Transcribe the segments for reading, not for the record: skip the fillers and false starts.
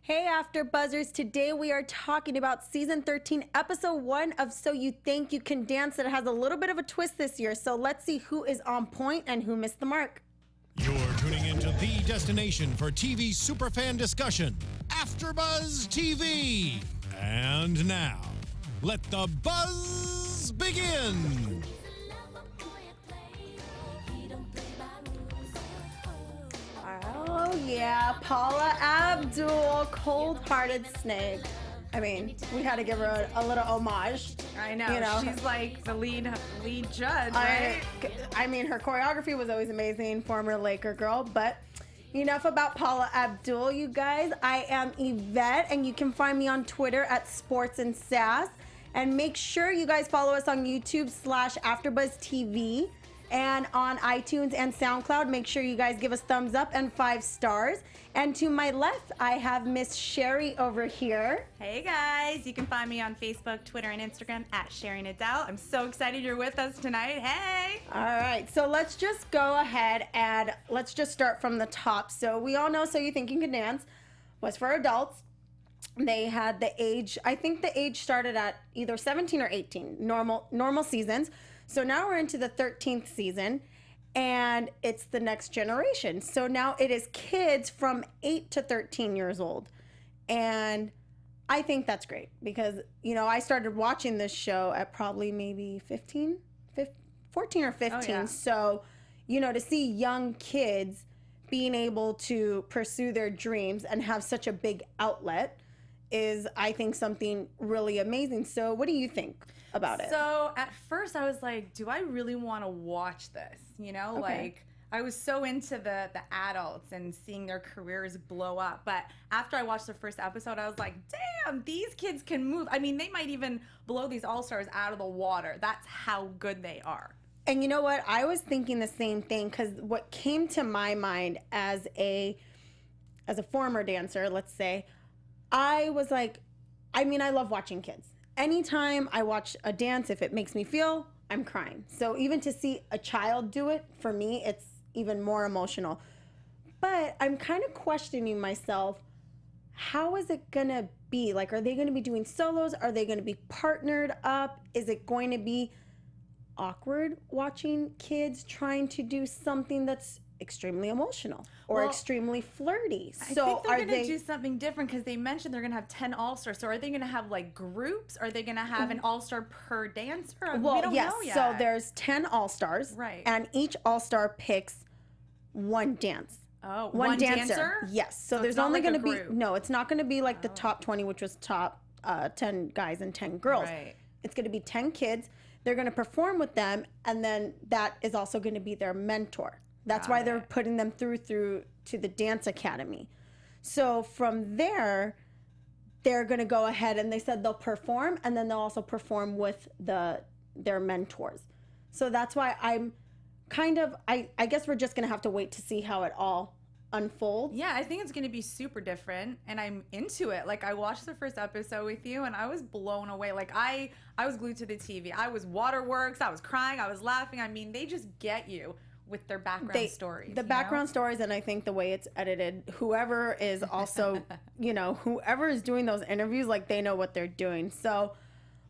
Hey, AfterBuzzers. Today we are talking about Season 13, Episode 1 of So You Think You Can Dance that has a little bit of a twist this year. So let's see who is on point and who missed the mark. You're tuning into the destination for TV superfan discussion, AfterBuzz TV. And now, let the buzz begin. Oh, yeah. Paula Abdul, cold-hearted snake. I mean, we had to give her a little homage. I know. She's like the lead judge, right? I mean, her choreography was always amazing, former Laker girl. But enough about Paula Abdul, you guys. I am Yvette, and you can find me on Twitter at Sports and Sass. And make sure you guys follow us on YouTube /AfterBuzz TV. And on iTunes and SoundCloud, make sure you guys give us thumbs up and 5 stars. And to my left, I have Miss Sheri over here. Hey guys, you can find me on Facebook, Twitter, and Instagram at Sheri Nedal. I'm so excited you're with us tonight. Hey! All right, so let's just go ahead and let's just start from the top. So we all know So You Think You Can Dance was for adults. They had the age, I think the age started at either 17 or 18, normal seasons. So now we're into the 13th season, and it's the next generation. So now it is kids from 8 to 13 years old. And I think that's great because, I started watching this show at probably maybe 14 or 15. Oh, yeah. So, to see young kids being able to pursue their dreams and have such a big outlet is, I think, something really amazing. So what do you think about it? So at first I was like, do I really want to watch this? Okay. Like I was so into the adults and seeing their careers blow up. But after I watched the first episode, I was like, damn, these kids can move. I mean, they might even blow these all-stars out of the water. That's how good they are. And you know what? I was thinking the same thing because what came to my mind as a former dancer, let's say, I was like, I love watching kids. Anytime I watch a dance, if it makes me feel, I'm crying. So even to see a child do it, for me, it's even more emotional. But I'm kind of questioning myself, how is it going to be? Like, are they going to be doing solos? Are they going to be partnered up? Is it going to be awkward watching kids trying to do something that's extremely emotional or extremely flirty? So I think they're going to do something different because they mentioned they're going to have 10 all-stars. So are they going to have like groups? Are they going to have an all-star per dancer? Well, we don't know yet. So there's 10 all-stars. Right. And each all-star picks one dance. Oh, one dancer. dancer? Yes. So there's it's not only like going to a be, group. no, it's not going to be like the top 20, which was top 10 guys and 10 girls. Right. It's going to be 10 kids. They're going to perform with them. And then that is also going to be their mentor. That's why they're putting them through to the dance academy. So from there, they're going to go ahead and they said they'll perform and then they'll also perform with their mentors. So that's why I'm kind of, I guess we're just going to have to wait to see how it all unfolds. Yeah, I think it's going to be super different and I'm into it. Like I watched the first episode with you and I was blown away. Like I was glued to the TV. I was waterworks. I was crying. I was laughing. I mean, they just get you with their background stories. The background stories, and I think the way it's edited, whoever is also, whoever is doing those interviews, like they know what they're doing. So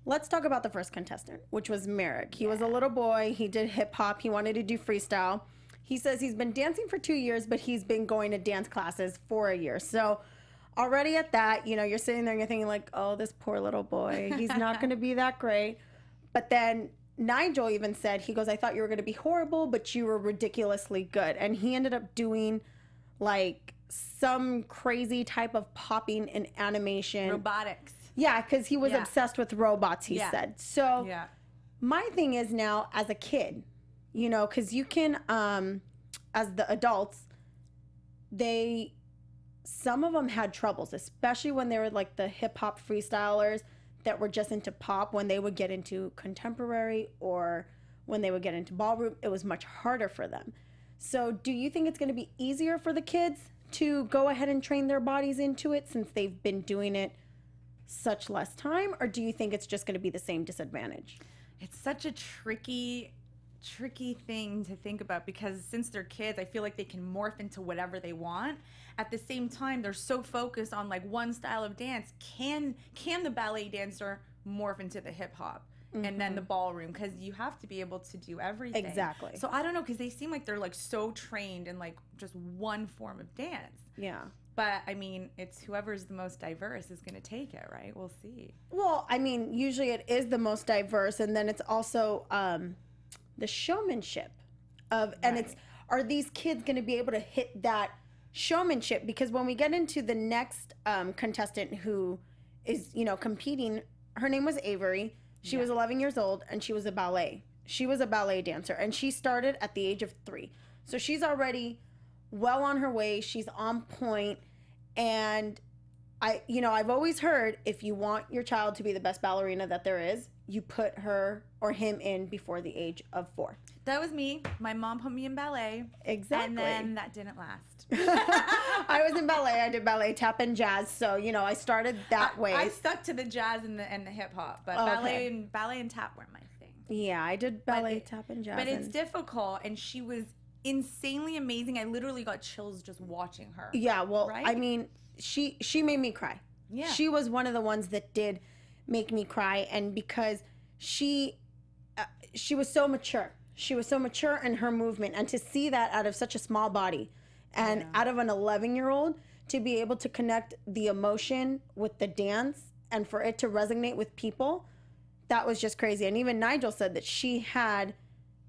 let's talk about the first contestant, which was Merrick. He was a little boy. He did hip hop. He wanted to do freestyle. He says he's been dancing for 2 years, but he's been going to dance classes for a year. So already at that, you're sitting there and you're thinking like, oh, this poor little boy, he's not going to be that great. But then Nigel even said, he goes, I thought you were going to be horrible, but you were ridiculously good. And he ended up doing like some crazy type of popping in animation. Robotics. Yeah, because he was obsessed with robots, he said. So my thing is now as a kid, because you can, as the adults, some of them had troubles, especially when they were like the hip hop freestylers that were just into pop. When they would get into contemporary or when they would get into ballroom, it was much harder for them. So do you think it's going to be easier for the kids to go ahead and train their bodies into it since they've been doing it such less time? Or do you think it's just going to be the same disadvantage? It's such a tricky tricky thing to think about, because since they're kids, I feel like they can morph into whatever they want. At the same time, they're so focused on like one style of dance. Can the ballet dancer morph into the hip hop and then the ballroom? Because you have to be able to do everything. Exactly. So I don't know, because they seem like they're like so trained in like just one form of dance. Yeah. But I mean, it's whoever's the most diverse is going to take it, right? We'll see. Well, I mean, usually it is the most diverse, and then it's also the showmanship of, and it's, are these kids going to be able to hit that showmanship? Because when we get into the next contestant who is, you know, competing, her name was Avery. She was 11 years old, and she was a ballet. She was a ballet dancer, and she started at the age of 3. So she's already well on her way. She's on point. And I've always heard, if you want your child to be the best ballerina that there is, you put her or him in before the age of 4. That was me. My mom put me in ballet. Exactly. And then that didn't last. I was in ballet. I did ballet, tap, and jazz. So, I started that way. I stuck to the jazz and the hip hop, but ballet and tap were my thing. Yeah, I did ballet, tap, and jazz. But it's difficult, and she was insanely amazing. I literally got chills just watching her. Yeah, well, right? I mean, she made me cry. Yeah. She was one of the ones that did make me cry, and because she was so mature. She was so mature in her movement, and to see that out of such a small body and out of an 11-year-old, to be able to connect the emotion with the dance and for it to resonate with people, that was just crazy. And even Nigel said that she had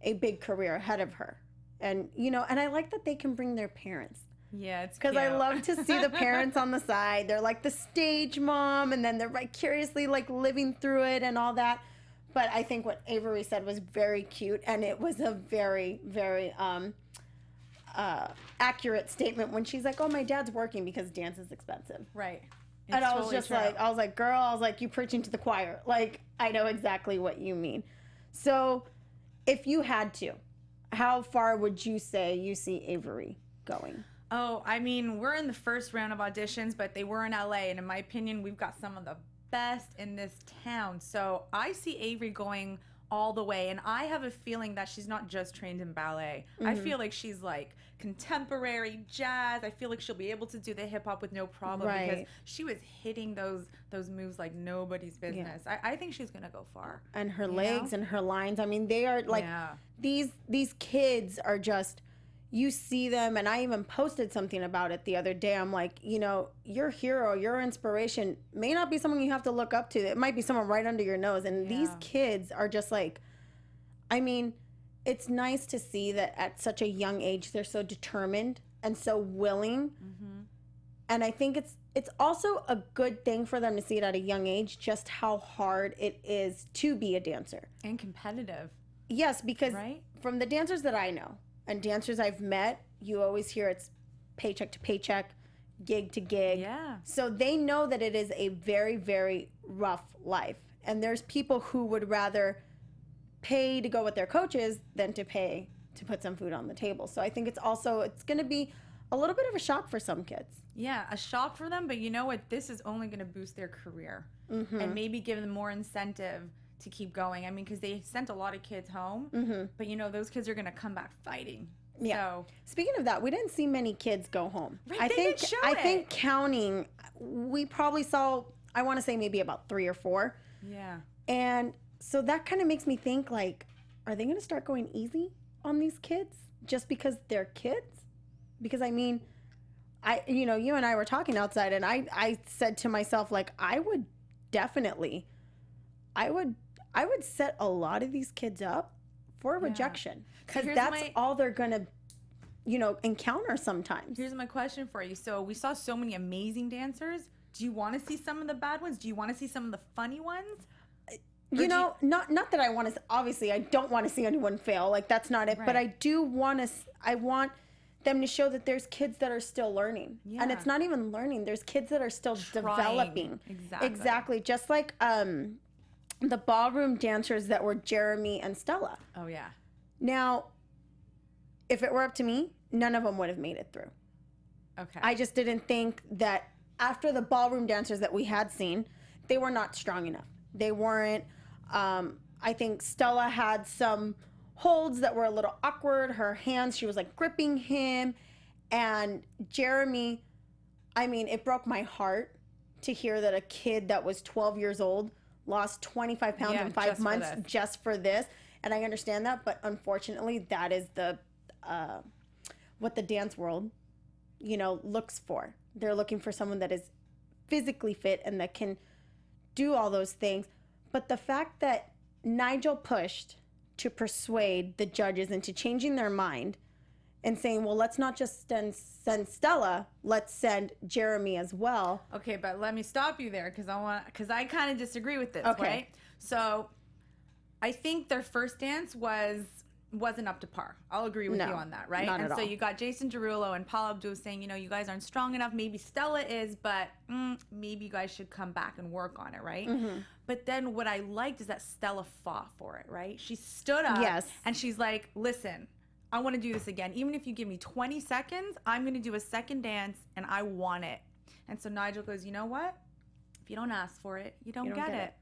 a big career ahead of her. And, and I like that they can bring their parents. Yeah, it's because I love to see the parents on the side. They're like the stage mom, and then they're vicariously like living through it and all that. But I think what Avery said was very cute, and it was a very, very accurate statement when she's like, "Oh, my dad's working because dance is expensive." Right. And I was just like, girl, I was like, you preaching to the choir. Like, I know exactly what you mean. So, if you had to, how far would you say you see Avery going? Oh, I mean, we're in the first round of auditions, but they were in LA, and in my opinion, we've got some of the best in this town. So I see Avery going all the way, and I have a feeling that she's not just trained in ballet. I feel like she's like contemporary jazz. I feel like she'll be able to do the hip hop with no problem because she was hitting those moves like nobody's business. Yeah. I think she's gonna go far. And her legs and her lines. I mean, they are like these kids are just. You see them, and I even posted something about it the other day. I'm like, your hero, your inspiration may not be someone you have to look up to. It might be someone right under your nose. And these kids are just like, I mean, it's nice to see that at such a young age, they're so determined and so willing. Mm-hmm. And I think it's also a good thing for them to see it at a young age, just how hard it is to be a dancer. And competitive. Yes, because from the dancers that I know, and dancers I've met, you always hear it's paycheck to paycheck, gig to gig. Yeah. So they know that it is a very, very rough life. And there's people who would rather pay to go with their coaches than to pay to put some food on the table. So I think it's going to be a little bit of a shock for some kids. Yeah, a shock for them. But you know what? This is only going to boost their career and maybe give them more incentive to keep going. I mean, because they sent a lot of kids home, but those kids are going to come back fighting. Yeah. So. Speaking of that, we didn't see many kids go home. Right, I think counting, we probably saw, I want to say maybe about 3 or 4. Yeah. And so that kind of makes me think, like, are they going to start going easy on these kids just because they're kids? Because I mean, you and I were talking outside, and I said to myself, like, I would set a lot of these kids up for rejection, because that's all they're going to, encounter sometimes. Here's my question for you. So we saw so many amazing dancers. Do you want to see some of the bad ones? Do you want to see some of the funny ones? Not that I want to, obviously I don't want to see anyone fail. Like, that's not it. Right. But I want them to show that there's kids that are still learning. Yeah. And it's not even learning. There's kids that are still developing. Exactly. Just like, the ballroom dancers that were Jeremy and Stella. Oh, yeah. Now, if it were up to me, none of them would have made it through. Okay. I just didn't think that after the ballroom dancers that we had seen, they were not strong enough. They weren't. I think Stella had some holds that were a little awkward. Her hands, she was like gripping him. And Jeremy, I mean, it broke my heart to hear that a kid that was 12 years old lost 25 pounds in 5 months just for this. And I understand that, but unfortunately, that is the what the dance world, you know, looks for. They're looking for someone that is physically fit and that can do all those things. But the fact that Nigel pushed to persuade the judges into changing their mind and saying, well, let's not just send Stella, let's send Jeremy as well. Okay, but let me stop you there because I kind of disagree with this, Okay. right? So I think their first dance wasn't up to par. I'll agree with you on that, right? Not and at so all. you got Jason Derulo and Paul Abdul saying, you know, you guys aren't strong enough. Maybe Stella is, but maybe you guys should come back and work on it, right? Mm-hmm. But then what I liked is that Stella fought for it, right? She stood up and she's like, listen, I want to do this again. Even if you give me 20 seconds, I'm going to do a second dance and I want it. And so Nigel goes, you know what? If you don't ask for it, you don't get it.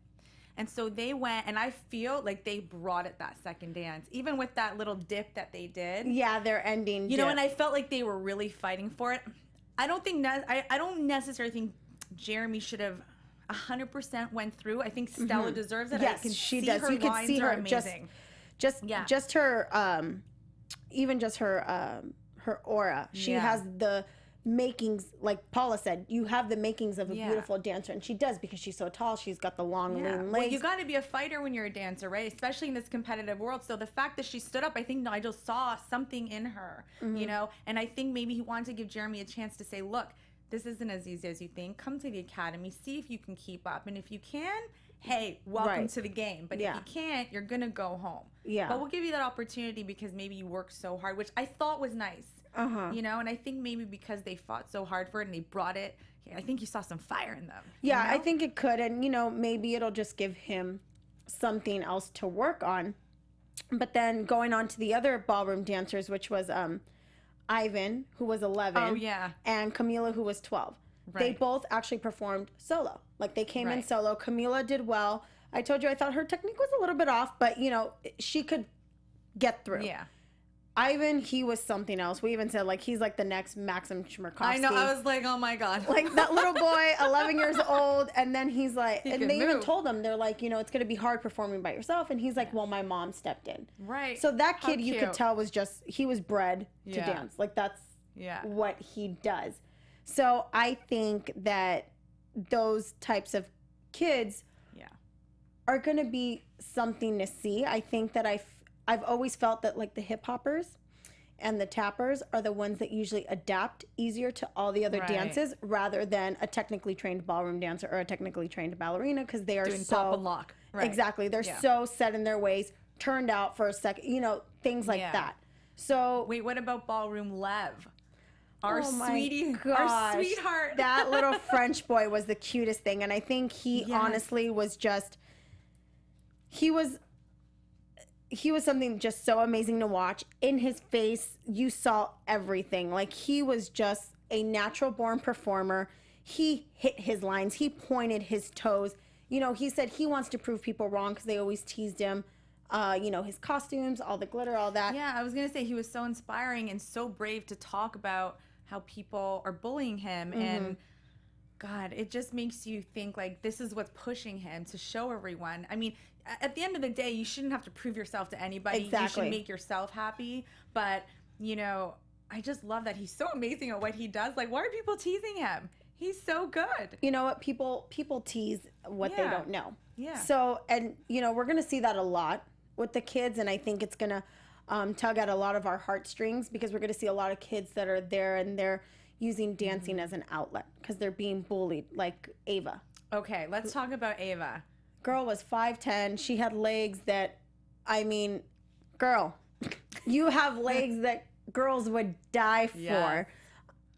And so they went, and I feel like they brought it that second dance, even with that little dip that they did. Yeah, their ending. You know, and I felt like they were really fighting for it. I don't necessarily think Jeremy should have 100% went through. I think Stella deserves it. Yes, I can she see does. her You could lines see are her amazing. just her even just her aura. She has the makings, like Paula said, you have the makings of a beautiful dancer, and she does because she's so tall. She's got the long lean legs. Well, you got to be a fighter when you're a dancer, right? Especially in this competitive world. So the fact that she stood up, I think Nigel saw something in her, you know, and I think maybe he wanted to give Jeremy a chance to say, look, this isn't as easy as you think. Come to the academy, see if you can keep up, and if you can, hey, welcome to the game. But if you can't, you're gonna go home. But we'll give you that opportunity because maybe you worked so hard, which I thought was nice. You know, and I think maybe because they fought so hard for it and they brought it, I think you saw some fire in them. Yeah, you know? I think it could, and you know, maybe it'll just give him something else to work on. But then going on to the other ballroom dancers, which was Ivan, who was 11, and Camila, who was 12. They both actually performed solo. Like, they came in solo. Camila did well. I told you I thought her technique was a little bit off, but, you know, she could get through. Ivan, he was something else. We even said, like, he's like the next Maxim Chmerkovskiy. I know. I was like, oh, my God. Like, that little boy, 11 years old, and then he's like, and they even told him, they're like, you know, it's going to be hard performing by yourself. And he's like, well, my mom stepped in. So that kid, you could tell, was just, he was bred to dance. Like, that's what he does. So I think that those types of kids are going to be something to see. I think that I've always felt that, like, the hip hoppers and the tappers are the ones that usually adapt easier to all the other dances rather than a technically trained ballroom dancer or a technically trained ballerina, because they are doing pop and lock. Exactly. They're so set in their ways, turned out for a second, you know, things like that. So wait, what about Ballroom Lev? Our sweetie, our sweetheart. That little French boy was the cutest thing, and I think he honestly was just he was something just so amazing to watch. In his face, you saw everything. Like, he was just a natural born performer. He hit his lines. He pointed his toes. You know, he said he wants to prove people wrong because they always teased him. You know, his costumes, all the glitter, all that. Yeah, I was going to say he was so inspiring and so brave to talk about how people are bullying him. And God, it just makes you think, like, this is what's pushing him to show everyone. I mean, at the end of the day, you shouldn't have to prove yourself to anybody. Exactly. You should make yourself happy. But, you know, I just love that he's so amazing at what he does. Like, why are people teasing him? He's so good. You know what? People tease what they don't know. Yeah. So, and, you know, we're going to see that a lot with the kids. And I think it's going to tug at a lot of our heartstrings, because we're going to see a lot of kids that are there and they're using dancing as an outlet because they're being bullied, like Ava. Okay, let's talk about Ava. Girl was 5'10". She had legs that, I mean, girl, you have legs that girls would die for. Yes.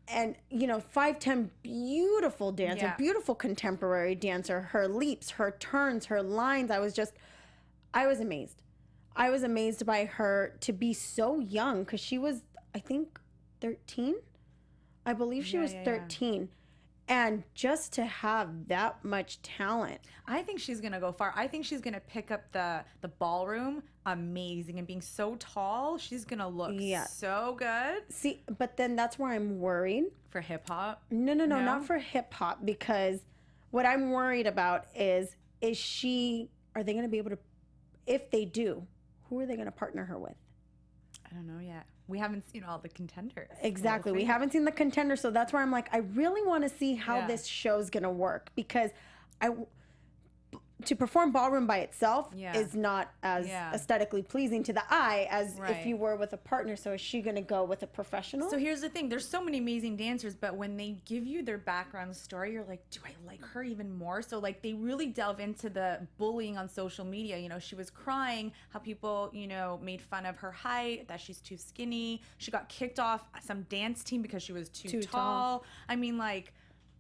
And, you know, 5'10", beautiful dancer, beautiful contemporary dancer. Her leaps, her turns, her lines. I was amazed. I was amazed by her to be so young, because she was, I think, 13. I believe she was 13. And just to have that much talent. I think she's going to go far. I think she's going to pick up the ballroom amazing, and being so tall, she's going to look so good. See, but then that's where I'm worried. For hip hop? No, not for hip hop, because what I'm worried about is are they going to be able to, if they do, who are they going to partner her with? I don't know yet. We haven't seen all the contenders. Exactly. We haven't seen the contenders. So that's where I'm like, I really want to see how this show's going to work, because to perform ballroom by itself is not as aesthetically pleasing to the eye as if you were with a partner. So is she going to go with a professional? So here's the thing. There's so many amazing dancers, but when they give you their background story, you're like, do I like her even more? So like they really delve into the bullying on social media. You know, she was crying, how people, you know, made fun of her height, that she's too skinny. She got kicked off some dance team because she was too tall. I mean, like,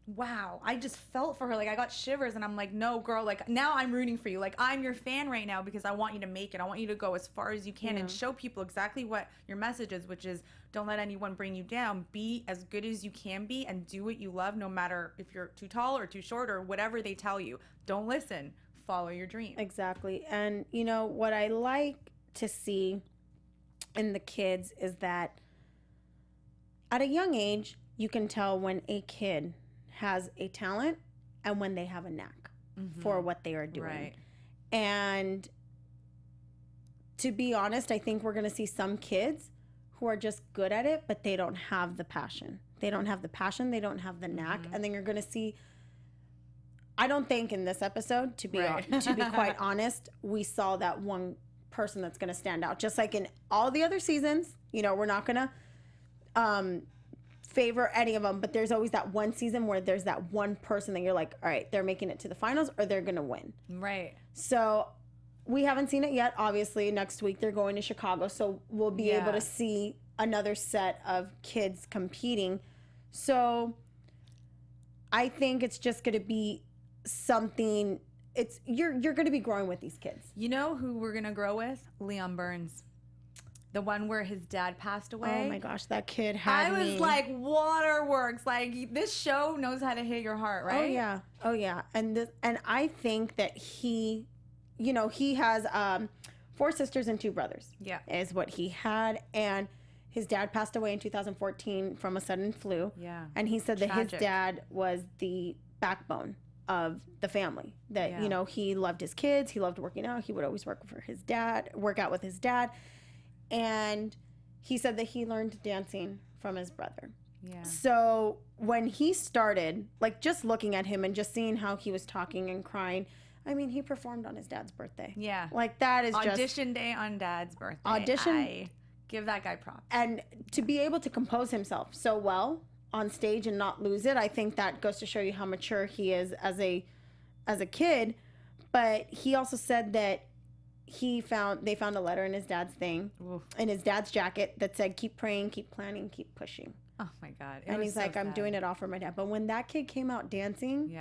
wow, I just felt for her. Like, I got shivers, and I'm like, no, girl, like, now I'm rooting for you. Like, I'm your fan right now because I want you to make it. I want you to go as far as you can and show people exactly what your message is, which is don't let anyone bring you down. Be as good as you can be and do what you love, no matter if you're too tall or too short or whatever they tell you. Don't listen. Follow your dream. Exactly. And, you know, what I like to see in the kids is that at a young age, you can tell when a kid has a talent and when they have a knack for what they are doing. Right. And to be honest, I think we're going to see some kids who are just good at it, but they don't have the passion. They don't have the passion. They don't have the knack. And then you're going to see, I don't think in this episode, to be quite honest, we saw that one person that's going to stand out. Just like in all the other seasons, you know, we're not going to favor any of them, but there's always that one season where there's that one person that you're like, all right, they're making it to the finals or they're gonna win. Right. So we haven't seen it yet. Obviously next week they're going to Chicago, so we'll be able to see another set of kids competing. So I think it's just gonna be something, it's you're gonna be growing with these kids. You know who we're gonna grow with? Leon Burns. The one where his dad passed away. Oh my gosh, that kid had me. I was like, waterworks. Like, this show knows how to hit your heart, right? Oh yeah. And I think that he, you know, he has 4 sisters and 2 brothers. Yeah, is what he had, and his dad passed away in 2014 from a sudden flu. Yeah, and he said that his dad was the backbone of the family. That you know, he loved his kids, he loved working out, he would always work out with his dad. And he said that he learned dancing from his brother. Yeah. So when he started, like, just looking at him and just seeing how he was talking and crying, I mean, he performed on his dad's birthday. Yeah. Like, that is audition day on dad's birthday. I give that guy props. And to be able to compose himself so well on stage and not lose it, I think that goes to show you how mature he is as a kid. But he also said that they found a letter in his dad's in his dad's jacket that said, keep praying, keep planning, keep pushing. Oh my God. And he's like, I'm doing it all for my dad. But when that kid came out dancing,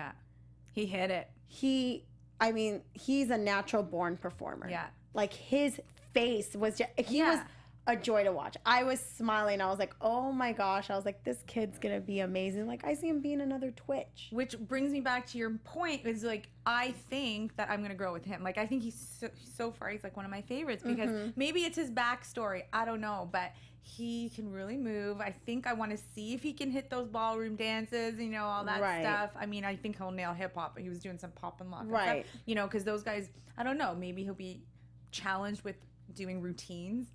he hit it. He's a natural born performer. Yeah. Like, his face was was a joy to watch. I was smiling. I was like, oh my gosh. I was like, this kid's going to be amazing. Like, I see him being another Twitch. Which brings me back to your point, is like, I think that I'm going to grow with him. Like, I think he's so far, he's like one of my favorites, because maybe it's his backstory. I don't know, but he can really move. I think I want to see if he can hit those ballroom dances, you know, all that stuff. I mean, I think he'll nail hip hop. He was doing some pop and lock and stuff, you know, because those guys, I don't know, maybe he'll be challenged with doing routines.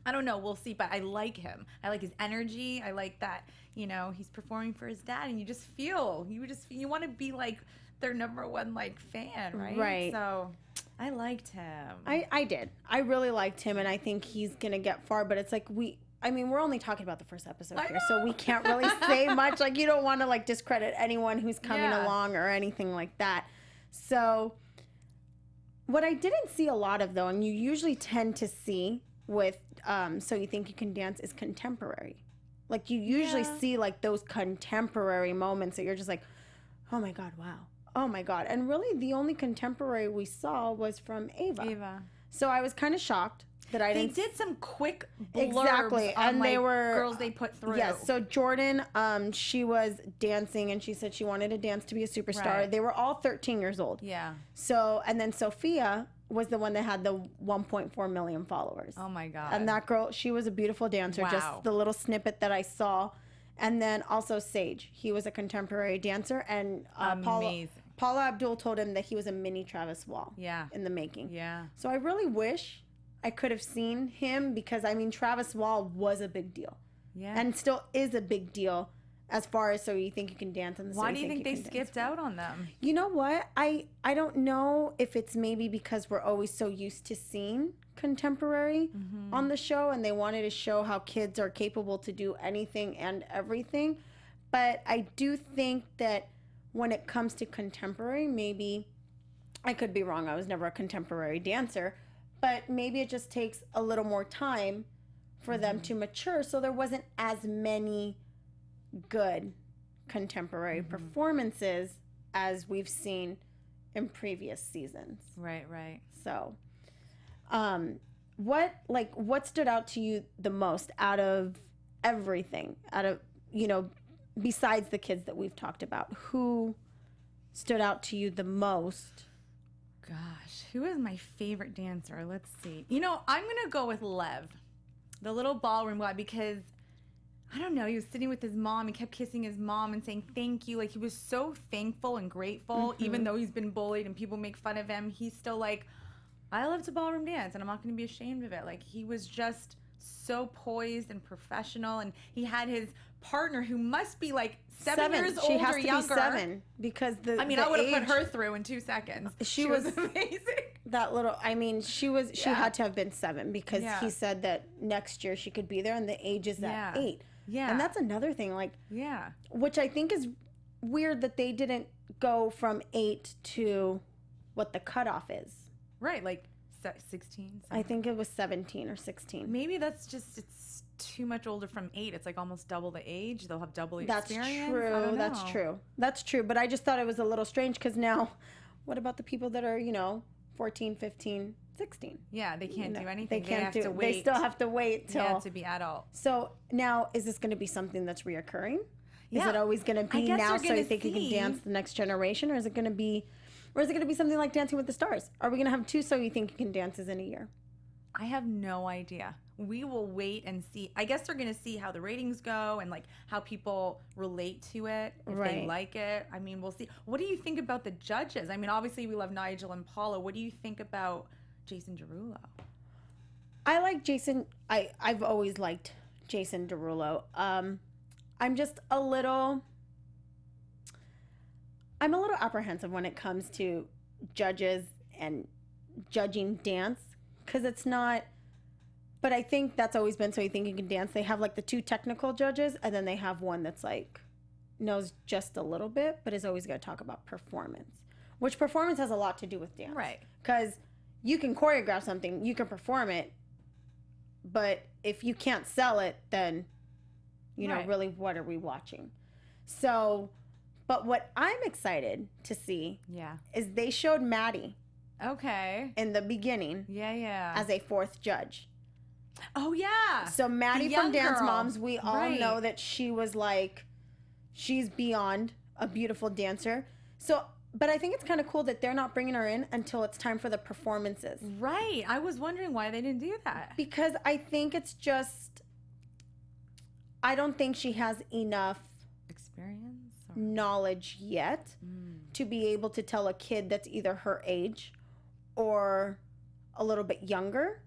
I don't know. We'll see. But I like him. I like his energy. I like that, you know, he's performing for his dad, and you want to be like their number one, like, fan, right? Right. So I liked him. I did. I really liked him, and I think he's going to get far. But it's like we're only talking about the first episode here, so we can't really say much. Like, you don't want to, like, discredit anyone who's coming along or anything like that. So what I didn't see a lot of, though, and you usually tend to see with So You Think You Can Dance, is contemporary. Like, you usually see, like, those contemporary moments that you're just like, oh my God, wow. Oh my God. And really the only contemporary we saw was from Ava. So I was kind of shocked that I They didn't. did some quick blurbs Exactly, on and like, they were girls they put through. Yes. So Jordan, she was dancing, and she said she wanted to dance to be a superstar. Right. They were all 13 years old. Yeah. So, and then Sophia was the one that had the 1.4 million followers. Oh my God. And that girl, she was a beautiful dancer. Wow. Just the little snippet that I saw. And then also Sage, he was a contemporary dancer, and Amazing. Paula Abdul told him that he was a mini Travis Wall. Yeah. In the making. Yeah. So I really wish I could have seen him, because I mean Travis Wall was a big deal. Yeah. And still is a big deal as far as So You Think You Can Dance and the Why do you think they skipped out on them? You know what? I don't know if it's maybe because we're always so used to seeing contemporary on the show, and they wanted to show how kids are capable to do anything and everything. But I do think that when it comes to contemporary, maybe I could be wrong. I was never a contemporary dancer, but maybe it just takes a little more time for them to mature. So there wasn't as many good contemporary performances as we've seen in previous seasons. Right, right. So, what stood out to you the most out of everything? Out of, besides the kids that we've talked about, who stood out to you the most? Gosh, who is my favorite dancer? Let's see. I'm going to go with Lev, the little ballroom guy, because I don't know, he was sitting with his mom. He kept kissing his mom and saying thank you. Like, he was so thankful and grateful, even though he's been bullied and people make fun of him. He's still like, I love to ballroom dance and I'm not going to be ashamed of it. Like, he was just so poised and professional. And he had his partner, who must be like 7 years She old has or to younger. be 7 because I would have put her through in 2 seconds. She was amazing. That little, she had to have been 7 because Yeah. he said that next year she could be there, and the age is at 8. Yeah. And that's another thing, Yeah. which I think is weird that they didn't go from 8 to what the cutoff is. Right, like 16. I think it was 17 or 16. Maybe that's just, it's too much older from 8. It's like almost double the age. They'll have double the That's experience. true. I don't That's know. true. That's true. But I just thought it was a little strange, because now, what about the people that are, 14, 15, 16? Yeah, they can't do anything. They can't have do. to wait. They still have to wait till to be adult. So now, is this going to be something that's reoccurring? Is Yeah. it always going to I be guess now you're So You gonna Think You Can see- Dance the next generation, or is it going to be something like Dancing with the Stars? Are we going to have 2 So You Think You Can Dances in a year? I have no idea. We will wait and see. I guess they're going to see how the ratings go and like how people relate to it, if they Right. like it. We'll see. What do you think about the judges? Obviously we love Nigel and Paula. What do you think about Jason Derulo? I like Jason. I've always liked Jason Derulo. I'm just a little apprehensive when it comes to judges and judging dance, because it's not. But I think that's always been So You Think You Can Dance. They have like the 2 technical judges, and then they have one that's like knows just a little bit, but is always going to talk about performance, which performance has a lot to do with dance. Right. Because you can choreograph something, you can perform it, but if you can't sell it, then, Right. really, what are we watching? So, but what I'm excited to see Yeah. is they showed Maddie Okay. in the beginning Yeah. as a 4th judge. Oh, yeah. So Maddie The from young Dance girl. Moms, we all Right. know that she was like, she's beyond a beautiful dancer. So, but I think it's kind of cool that they're not bringing her in until it's time for the performances. Right. I was wondering why they didn't do that. Because I think it's just, I don't think she has enough Experience? Or... knowledge yet to be able to tell a kid that's either her age or a little bit younger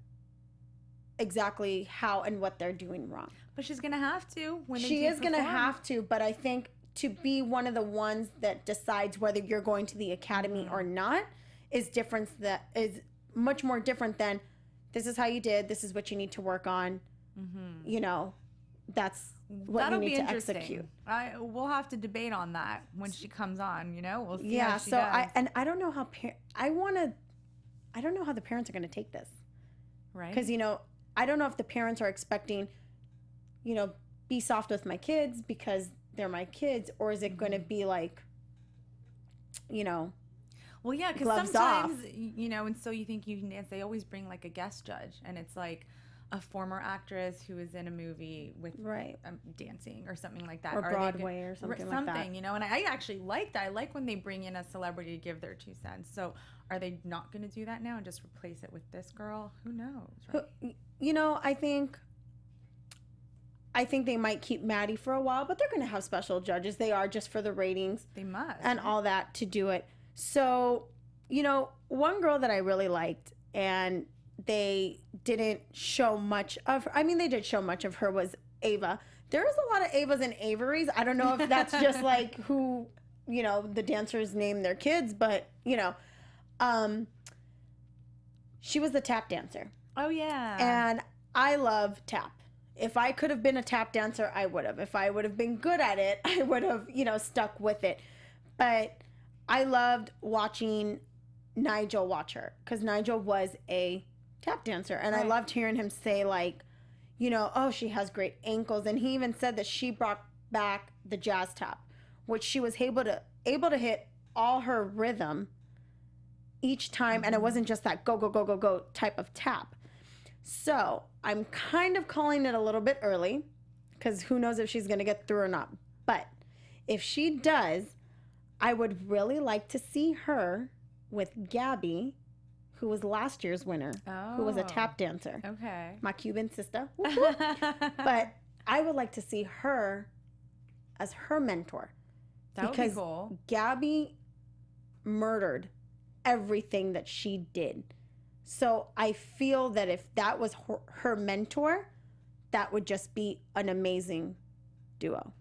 exactly how and what they're doing wrong. But she's going to have to when they She do is going to perform. have to, but I think to be one of the ones that decides whether you're going to the academy or not is much more different than this is how you did, this is what you need to work on. That's what That'll you be need to interesting. execute. We'll have to debate on that when she comes on. We'll see. Yeah, how she so does. I don't know how I don't know how the parents are going to take this, right? because I don't know if the parents are expecting, be soft with my kids because they're my kids, or is it going to be like, Well, yeah, because gloves sometimes, off. you know, and so you think you can dance, they always bring like a guest judge, and it's like a former actress who is in a movie with dancing or something like that. Or Broadway or something like that. You know, and I actually like that. I like when they bring in a celebrity to give their 2 cents. So are they not going to do that now and just replace it with this girl? Who knows? Right? You know, I think they might keep Maddie for a while, but they're going to have special judges. They are, just for the ratings. They must. And all that to do it. So, you know, one girl that I really liked, and they didn't show much of her. I mean, they did show much of her, was Ava. There is a lot of Avas and Averys. I don't know if that's just like who, you know, the dancers name their kids, but, you know, she was the tap dancer. Oh, yeah. And I love tap. If I could have been a tap dancer, I would have. If I would have been good at it, I would have, you know, stuck with it. But I loved watching Nigel watch her, because Nigel was a tap dancer, and I loved hearing him say, like, you know, oh, she has great ankles, and he even said that she brought back the jazz tap, which she was able to hit all her rhythm each time, and it wasn't just that go go go go go type of tap. So I'm kind of calling it a little bit early, because who knows if she's going to get through or not. But if she does, I would really like to see her with Gabby, who was last year's winner, who was a tap dancer. Okay. My Cuban sister. But I would like to see her as her mentor. That would be cool. Gabby murdered everything that she did. So I feel that if that was her mentor, that would just be an amazing duo.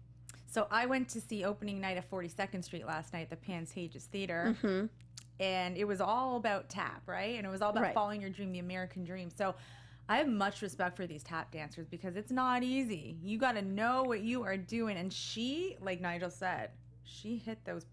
So I went to see opening night of 42nd Street last night at the Pantages Theater. Mm-hmm. And it was all about tap, right? And it was all about following your dream, the American dream. So I have much respect for these tap dancers, because it's not easy. You got to know what you are doing. And she, like Nigel said, she hit those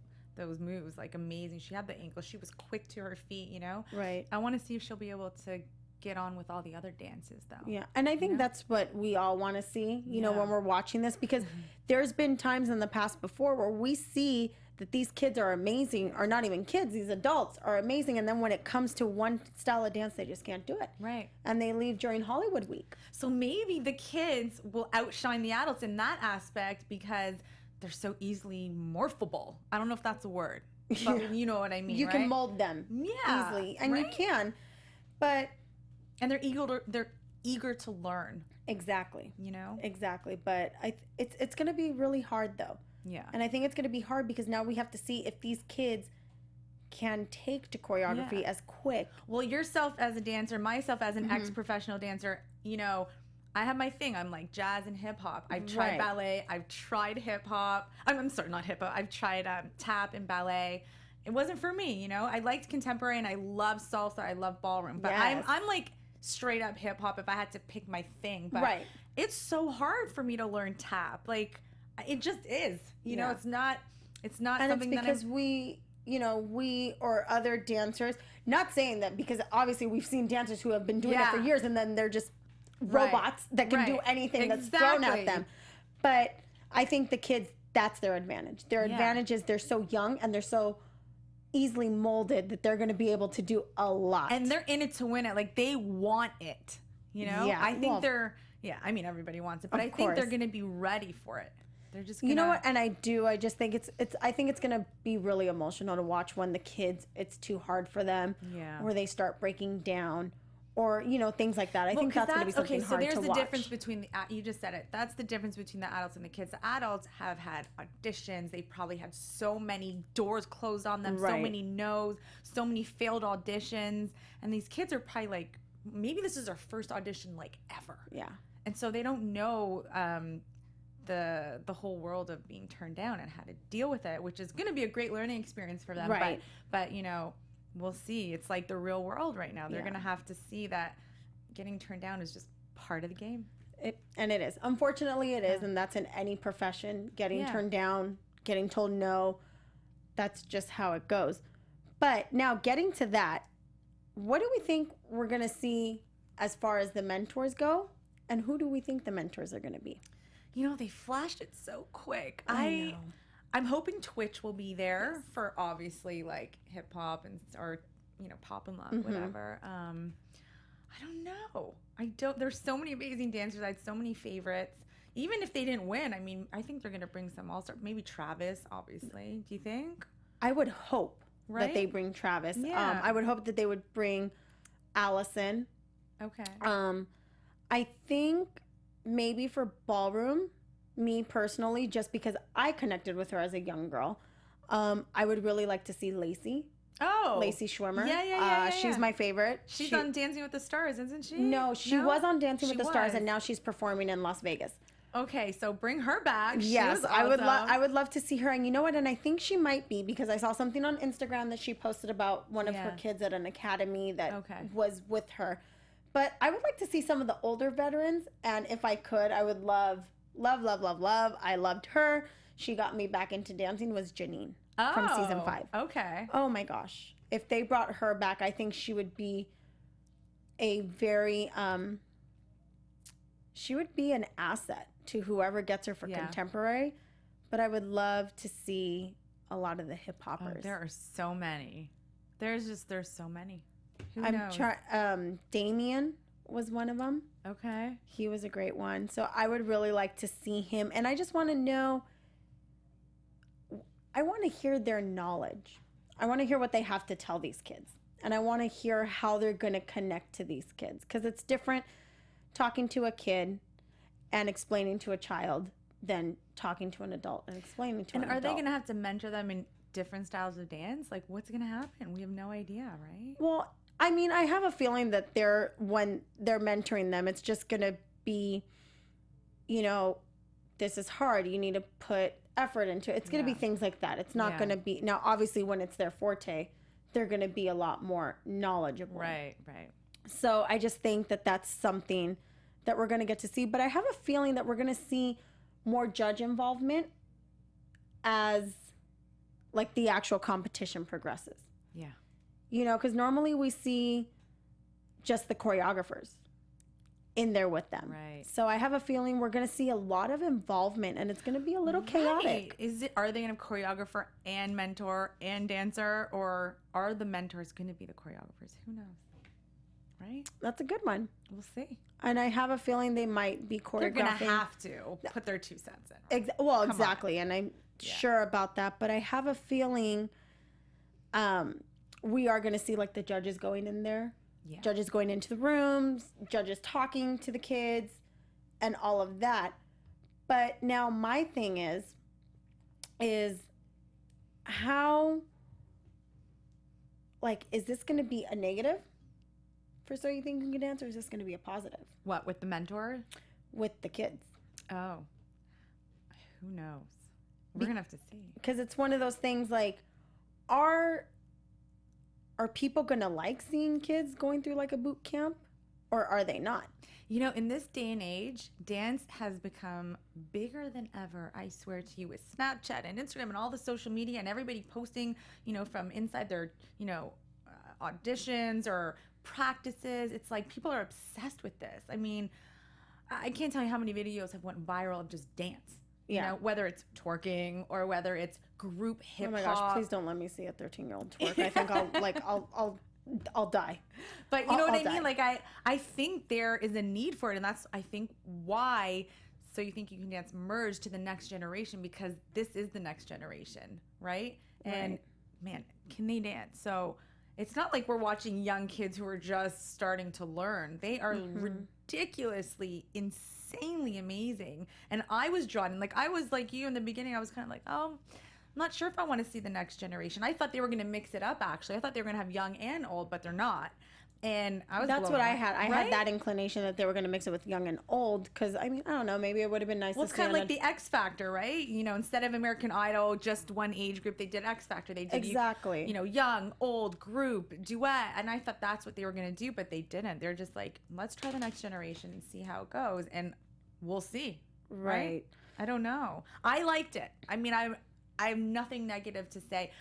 moves like amazing. She had the ankle. She was quick to her feet, you know? Right. I want to see if she'll be able to get on with all the other dances, though. Yeah. And I think that's what we all want to see, you know, when we're watching this, because there's been times in the past before where we see that these kids are amazing, or not even kids, these adults are amazing, and then when it comes to one style of dance, they just can't do it. Right. And they leave during Hollywood Week. So maybe the kids will outshine the adults in that aspect, because they're so easily morphable. I don't know if that's a word, but you know what I mean, You can mold them easily, and you can, but... And they're eager to learn. Exactly. You know? Exactly. But it's going to be really hard, though. Yeah. And I think it's going to be hard, because now we have to see if these kids can take to choreography as quick. Well, yourself as a dancer, myself as an ex-professional dancer, you know, I have my thing. I'm like jazz and hip hop. I've tried ballet. I've tried hip hop. I'm sorry, not hip hop. I've tried tap and ballet. It wasn't for me, you know. I liked contemporary, and I love salsa. I love ballroom. But I'm like straight up hip hop if I had to pick my thing. But it's so hard for me to learn tap. Like, it just is. You know, it's not and something it's because we or other dancers, not saying that, because obviously we've seen dancers who have been doing it for years, and then they're just robots that can do anything that's thrown at them. But I think the kids, that's their advantage. Their advantage is they're so young, and they're so easily molded that they're going to be able to do a lot. And they're in it to win it. Like, they want it, you know? Yeah. I think I mean, everybody wants it, but I think they're going to be ready for it. They're just gonna... You know what? And I just think I think it's going to be really emotional to watch when the kids, it's too hard for them, or they start breaking down, or, you know, things like that. I think that's going to be something hard to watch. Okay, so there's the difference between you just said it. That's the difference between the adults and the kids. The adults have had auditions. They probably had so many doors closed on them, so many no's, so many failed auditions. And these kids are probably like, maybe this is their first audition, like, ever. Yeah. And so they don't know the whole world of being turned down and how to deal with it, which is going to be a great learning experience for them. Right. But you know, we'll see. It's like the real world right now. They're going to have to see that getting turned down is just part of the game. And it is. Unfortunately, it is. And that's in any profession. Getting turned down, getting told no, that's just how it goes. But now, getting to that, what do we think we're going to see as far as the mentors go? And who do we think the mentors are going to be? You know, they flashed it so quick. I I'm hoping Twitch will be there for obviously like hip hop and or pop and love, whatever. I don't know. There's so many amazing dancers. I had so many favorites. Even if they didn't win, I mean, I think they're gonna bring some all-star. Maybe Travis, obviously. Do you think? I would hope that they bring Travis. Yeah. I would hope that they would bring Allison. Okay. I think maybe for Ballroom, me personally, just because I connected with her as a young girl, I would really like to see Lacey. Oh. Lacey Schwimmer. Yeah. She's my favorite. She's on Dancing with the Stars, isn't she? No, she was on Dancing with the Stars, and now she's performing in Las Vegas. Okay, so bring her back. Yes, awesome. I would love to see her. And you know what? And I think she might be, because I saw something on Instagram that she posted about one of her kids at an academy that was with her. But I would like to see some of the older veterans. And if I could, I would love. I loved her. She got me back into dancing, was Janine from season 5. Okay. Oh my gosh. If they brought her back, I think she would be a very, she would be an asset to whoever gets her for contemporary. But I would love to see a lot of the hip hoppers. There are so many. There's so many. Who knows? Damien was one of them. Okay. He was a great one. So I would really like to see him. And I just want to know, I want to hear their knowledge. I want to hear what they have to tell these kids. And I want to hear how they're going to connect to these kids. Because it's different talking to a kid and explaining to a child than talking to an adult and explaining to an adult. And are they going to have to mentor them in different styles of dance? Like, what's going to happen? We have no idea, right? Well, I mean, I have a feeling that when they're mentoring them, it's just going to be, this is hard. You need to put effort into it. It's going to be things like that. It's not going to be, now obviously when it's their forte, they're going to be a lot more knowledgeable. Right. So I just think that that's something that we're going to get to see. But I have a feeling that we're going to see more judge involvement as like the actual competition progresses. Yeah. Because normally we see just the choreographers in there with them. Right. So I have a feeling we're going to see a lot of involvement, and it's going to be a little chaotic. Are they going to have choreographer and mentor and dancer, or are the mentors going to be the choreographers? Who knows? Right? That's a good one. We'll see. And I have a feeling they might be choreographing. They're going to have to put their 2 cents in. Exactly. And I'm sure about that. But I have a feeling we are going to see like the judges going in there. Yeah. Judges going into the rooms, judges talking to the kids, and all of that. But now my thing is how, like, is this going to be a negative for So You Think You Can Dance, or is this going to be a positive? What, with the mentor? With the kids. Oh. Who knows? We're going to have to see. Because it's one of those things like, are people going to like seeing kids going through like a boot camp, or are they not? In this day and age, dance has become bigger than ever. I swear to you, with Snapchat and Instagram and all the social media and everybody posting, from inside their, auditions or practices. It's like people are obsessed with this. I mean, I can't tell you how many videos have went viral of just dance. Yeah. Whether it's twerking or whether it's group hip hop. Oh my gosh, please don't let me see a 13-year-old twerk. I think I'll die. But you know what I mean? Like I think there is a need for it, and that's I think why So You Think You Can Dance merged to the next generation, because this is the next generation, right? And man, can they dance? So it's not like we're watching young kids who are just starting to learn. They are ridiculously, insanely amazing. And I was drawn in. Like, I was like you in the beginning. I was kind of like, oh, I'm not sure if I want to see the next generation. I thought they were going to mix it up, actually. I thought they were going to have young and old, but they're not. And I was That's what I away. had. I had that inclination that they were going to mix it with young and old, because, I mean, I don't know. Maybe it would have been nice to see. Well, it's kind of like the X Factor, right? Instead of American Idol, just one age group, they did X Factor. They did exactly. Young, old, group, duet. And I thought that's what they were going to do, but they didn't. They're just like, let's try the next generation and see how it goes. And we'll see. Right? I don't know. I liked it. I mean, I have nothing negative to say.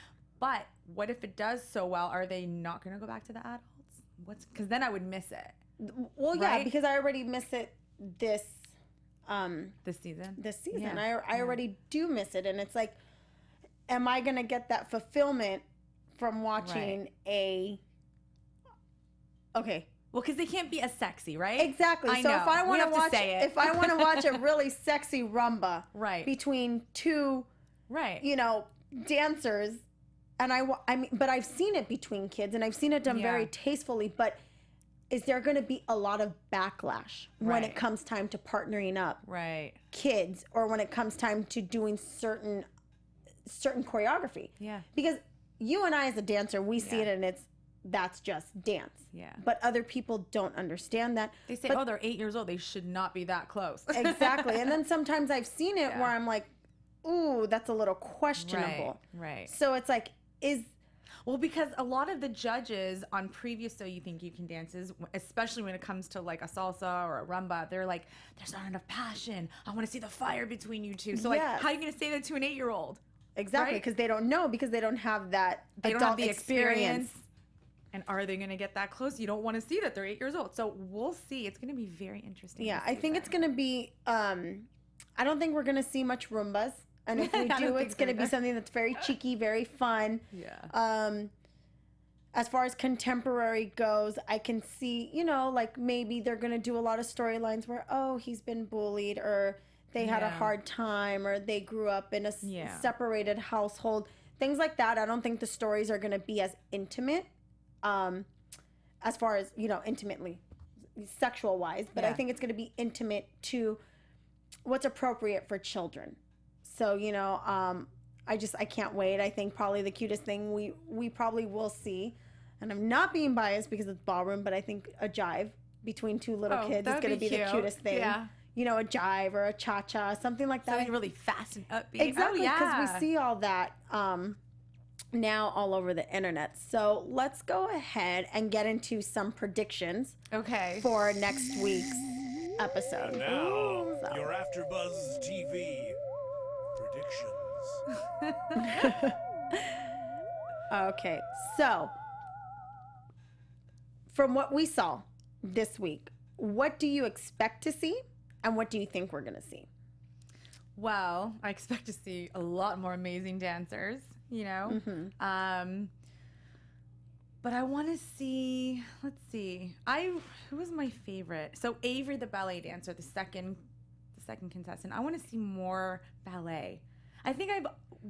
But what if it does so well? Are they not going to go back to the adults? Because then I would miss it. Well, yeah, because I already miss it this season. I already do miss it, and it's like, am I going to get that fulfillment from watching okay. Well, because they can't be as sexy, right? Exactly. I so know. if I want to watch if I want to watch a really sexy rumba between two dancers, and I mean, but I've seen it between kids and I've seen it done very tastefully, but is there going to be a lot of backlash when it comes time to partnering up kids, or when it comes time to doing certain choreography? Yeah. Because you and I as a dancer, we see it and that's just dance. Yeah. But other people don't understand that. They say, they're 8 years old. They should not be that close. Exactly. And then sometimes I've seen it where I'm like, ooh, that's a little questionable. Right. So it's like, well, because a lot of the judges on previous So You Think You Can dances, especially when it comes to like a salsa or a rumba, they're like, there's not enough passion. I want to see the fire between you two. So like, how are you going to say that to an 8-year-old? Exactly. Because they don't know, because they don't have that adult experience. And are they going to get that close? You don't want to see that they're 8 years old. So we'll see. It's going to be very interesting. Yeah, I think it's going to be, I don't think we're going to see much Roombas. And if we do, it's going to be something that's very cheeky, very fun. Yeah. As far as contemporary goes, I can see, like maybe they're going to do a lot of storylines where, he's been bullied, or they had a hard time, or they grew up in a separated household. Things like that. I don't think the stories are going to be as intimate. As far as, intimately, sexual wise, but I think it's going to be intimate to what's appropriate for children. So, I can't wait. I think probably the cutest thing we probably will see, and I'm not being biased because it's Ballroom, but I think a jive between two little kids is going to be the cutest thing. Yeah. A jive or a cha-cha, something like that. Something really fast and upbeat. Exactly, because we see all that now all over the internet. So let's go ahead and get into some predictions. Okay. For next week's episode. And now, your AfterBuzz TV predictions. Okay, so from what we saw this week, what do you expect to see, and what do you think we're going to see? Well, I expect to see a lot more amazing dancers. But I want to see, let's see, who was my favorite? So Avery, the ballet dancer, the second contestant. I want to see more ballet. I think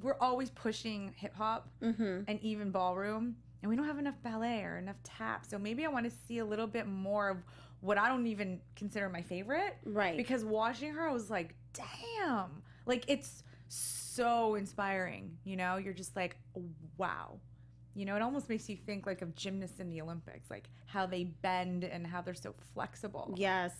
we're always pushing hip hop and even ballroom, and we don't have enough ballet or enough tap. So maybe I want to see a little bit more of what I don't even consider my favorite. Right. Because watching her, I was like, damn, like it's so inspiring, you're just like, wow, it almost makes you think like of gymnasts in the Olympics, like how they bend and how they're so flexible. Yes.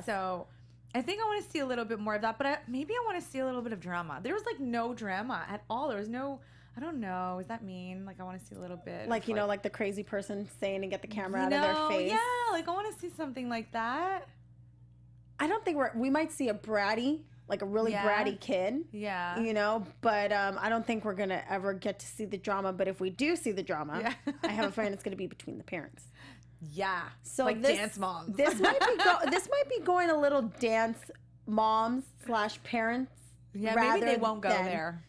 So I think I want to see a little bit more of that, but maybe I want to see a little bit of drama. There was like no drama at all. There was no, I don't know, does that mean like I want to see a little bit like, like the crazy person saying to get the camera out of their face? Yeah, like I want to see something like that. I don't think we might see a bratty, like a really bratty kid. Yeah. But I don't think we're going to ever get to see the drama. But if we do see the drama, I have a feeling it's going to be between the parents. Yeah. So like dance moms. This might be going a little dance moms / parents. Yeah, maybe they won't go there.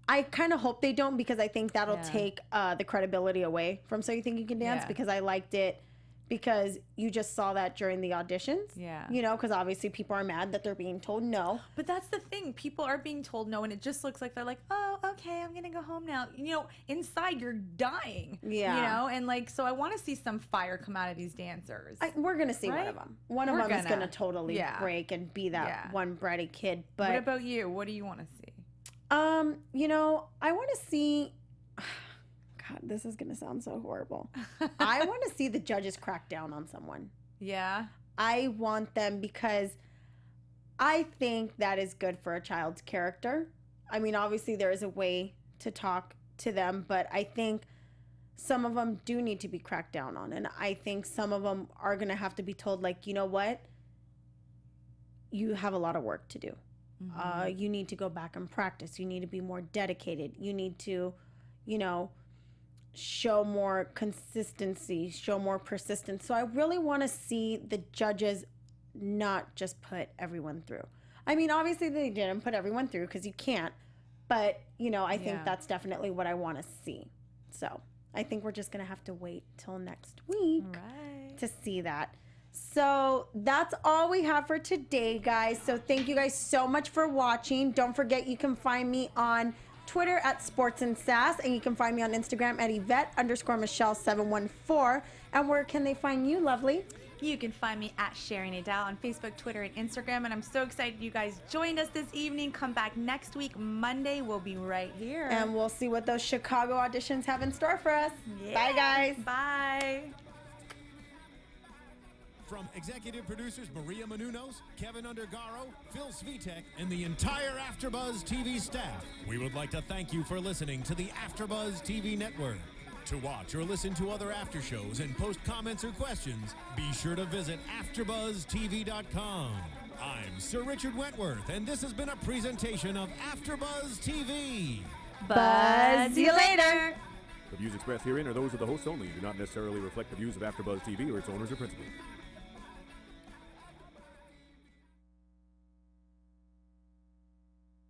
I kind of hope they don't, because I think that'll take the credibility away from So You Think You Can Dance, because I liked it. Because you just saw that during the auditions. Yeah. Because obviously people are mad that they're being told no. But that's the thing. People are being told no, and it just looks like they're like, oh, okay, I'm going to go home now. Inside you're dying. Yeah. And like, so I want to see some fire come out of these dancers. We're going to see one of them. One of them is going to totally break and be that one bratty kid. But what about you? What do you want to see? I want to see... God, this is going to sound so horrible. I want to see the judges crack down on someone. Yeah. I want them, because I think that is good for a child's character. I mean, obviously there is a way to talk to them, but I think some of them do need to be cracked down on. And I think some of them are going to have to be told, like, you know what? You have a lot of work to do. You need to go back and practice. You need to be more dedicated. You need to, show more consistency, show more persistence. So I really want to see the judges not just put everyone through. I mean, obviously they didn't put everyone through, because you can't, But, you know, I think Yeah. that's definitely what I want to see. So I think we're just going to have to wait till next week Right. to see that. So that's all we have for today, guys. So thank you guys so much for watching. Don't forget, you can find me on Twitter at Sports and Sass, and you can find me on Instagram at Yvette_Michelle714. And where can they find you, lovely? You can find me at Sheri Nedal on Facebook, Twitter, and Instagram. And I'm so excited you guys joined us this evening. Come back next week, Monday. We'll be right here. And we'll see what those Chicago auditions have in store for us. Bye, guys. Bye. From executive producers Maria Menounos, Kevin Undergaro, Phil Svitek, and the entire AfterBuzz TV staff, we would like to thank you for listening to the AfterBuzz TV network. To watch or listen to other after shows and post comments or questions, be sure to visit AfterBuzzTV.com. I'm Sir Richard Wentworth, and this has been a presentation of AfterBuzz TV. Buzz. See you later. The views expressed herein are those of the hosts only and do not necessarily reflect the views of AfterBuzz TV or its owners or principals.